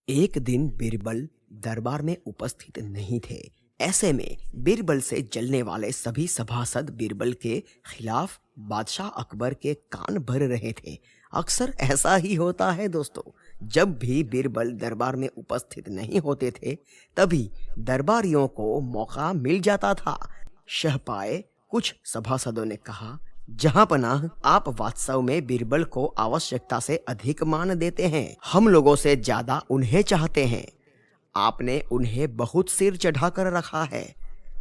एक दिन बीरबल दरबार में उपस्थित नहीं थे। ऐसे में बीरबल से जलने वाले सभी सभासद बीरबल के खिलाफ बादशाह अकबर के कान भर रहे थे। अक्सर ऐसा ही होता है दोस्तों, जब भी बीरबल दरबार में उपस्थित नहीं होते थे तभी दरबारियों को मौका मिल जाता था। शहपाए कुछ सभासदों ने कहा, जहां पनाह, आप वास्तव में बीरबल को आवश्यकता से अधिक मान देते हैं। हम लोगों से ज्यादा उन्हें चाहते हैं। आपने उन्हें बहुत सिर चढ़ाकर रखा है,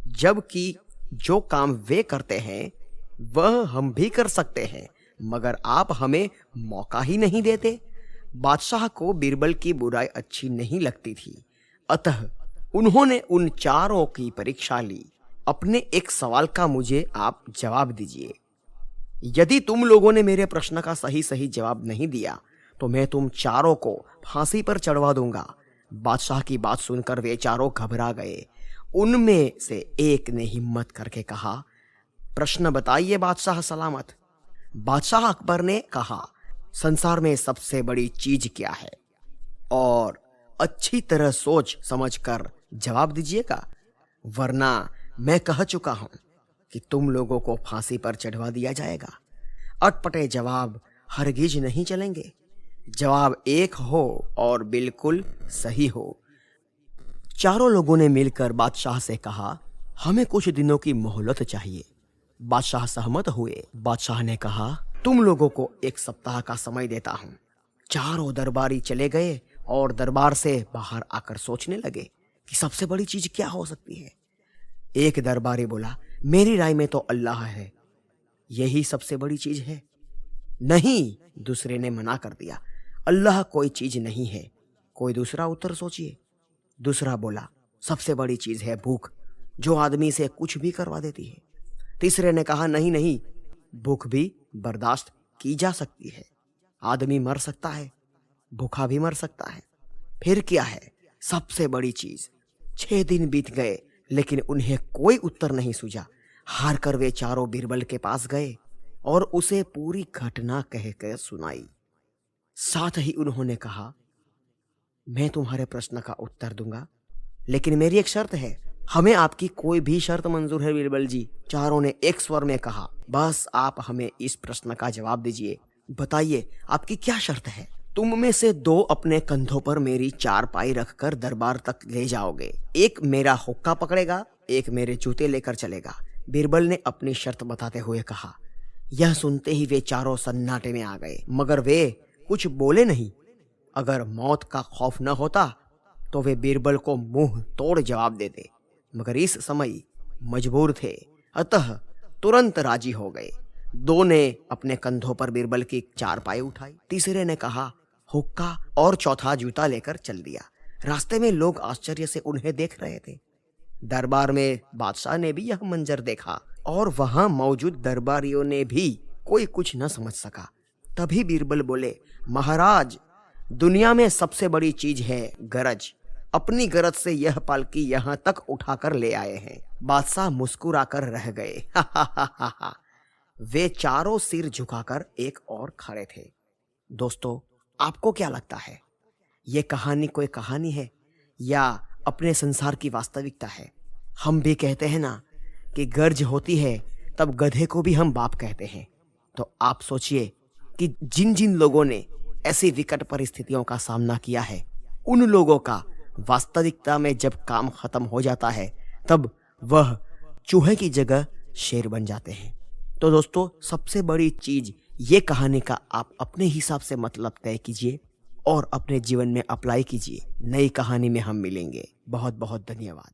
जबकि जो काम वे करते हैं वह हम भी कर सकते हैं, मगर आप हमें मौका ही नहीं देते। बादशाह को बीरबल की बुराई अच्छी नहीं लगती थी, अतः उन्होंने उन चारों की परीक्षा ली। अपने एक सवाल का मुझे आप जवाब दीजिए। यदि तुम लोगों ने मेरे प्रश्न का सही सही जवाब नहीं दिया तो मैं तुम चारों को फांसी पर चढ़वा दूंगा। बादशाह की बात सुनकर वे चारों घबरा गए। उनमें से एक ने हिम्मत करके कहा, प्रश्न बताइए बादशाह सलामत। बादशाह अकबर ने कहा, संसार में सबसे बड़ी चीज क्या है? और अच्छी तरह सोच समझकर जवाब दीजिएगा, वरना मैं कह चुका हूं कि तुम लोगों को फांसी पर चढ़वा दिया जाएगा। अटपटे जवाब हरगिज नहीं चलेंगे। जवाब एक हो और बिल्कुल सही हो। चारों लोगों ने मिलकर बादशाह से कहा, हमें कुछ दिनों की मोहलत चाहिए। बादशाह सहमत हुए। बादशाह ने कहा, तुम लोगों को एक सप्ताह का समय देता हूं। चारों दरबारी चले गए और दरबार से बाहर आकर सोचने लगे कि सबसे बड़ी चीज क्या हो सकती है। एक दरबारी बोला, मेरी राय में तो अल्लाह है, यही सबसे बड़ी चीज है। नहीं, दूसरे ने मना कर दिया, अल्लाह कोई चीज नहीं है। कोई दूसरा उत्तर सोचिए। दूसरा बोला, सबसे बड़ी चीज है भूख, जो आदमी से कुछ भी करवा देती है। तीसरे ने कहा, नहीं नहीं, भूख भी बर्दाश्त की जा सकती है। आदमी मर सकता है, भूखा भी मर सकता है। फिर क्या है सबसे बड़ी चीज? 6 दिन बीत गए लेकिन उन्हें कोई उत्तर नहीं सूझा। हार कर वे चारों बीरबल के पास गए और उसे पूरी घटना कह कर सुनाई। साथ ही उन्होंने कहा, मैं तुम्हारे प्रश्न का उत्तर दूंगा, लेकिन मेरी एक शर्त है। हमें आपकी कोई भी शर्त मंजूर है बीरबल जी। चारों ने एक स्वर में कहा, बस आप हमें इस प्रश्न का जवाब दीजिए। बताइए आपकी क्या शर्त है? तुम में से 2 अपने कंधों पर मेरी चारपाई रखकर दरबार तक ले जाओगे। एक मेरा हुक्का पकड़ेगा, एक मेरे जूते लेकर चलेगा। बीरबल ने अपनी शर्त बताते हुए कहा। यह सुनते ही वे चारों सन्नाटे में आ गए, मगर वे कुछ बोले नहीं। अगर मौत का खौफ न होता तो वे बीरबल को मुंह तोड़ जवाब देते, मगर इस समय मजबूर थे, अतः तुरंत राजी हो गए। 2 ने अपने कंधों पर बीरबल की चारपाई उठाई, तीसरे ने कहा हुक्का, और चौथा जूता लेकर चल दिया। रास्ते में लोग आश्चर्य से उन्हें देख रहे थे। दरबार में बादशाह ने भी यह मंजर देखा और वहां मौजूद दरबारियों ने भी कोई कुछ न समझ सका। तभी बीरबल बोले, महाराज, दुनिया में सबसे बड़ी चीज है गरज। अपनी गरज से यह पालकी यहाँ तक उठाकर ले आए हैं। बादशाह मुस्कुराकर रह गए। वे चारों सिर झुकाकर एक और खड़े थे। दोस्तों, आपको क्या लगता है, ये कहानी कोई कहानी है या अपने संसार की वास्तविकता है? हम भी कहते हैं ना कि गर्ज होती है तब गधे को भी हम बाप कहते हैं। तो आप सोचिए कि जिन जिन लोगों ने ऐसी विकट परिस्थितियों का सामना किया है, उन लोगों का वास्तविकता में जब काम खत्म हो जाता है तब वह चूहे की जगह शेर बन जाते हैं। तो दोस्तों, सबसे बड़ी चीज ये कहानी का आप अपने हिसाब से मतलब तय कीजिए और अपने जीवन में अप्लाई कीजिए। नई कहानी में हम मिलेंगे। बहुत बहुत धन्यवाद।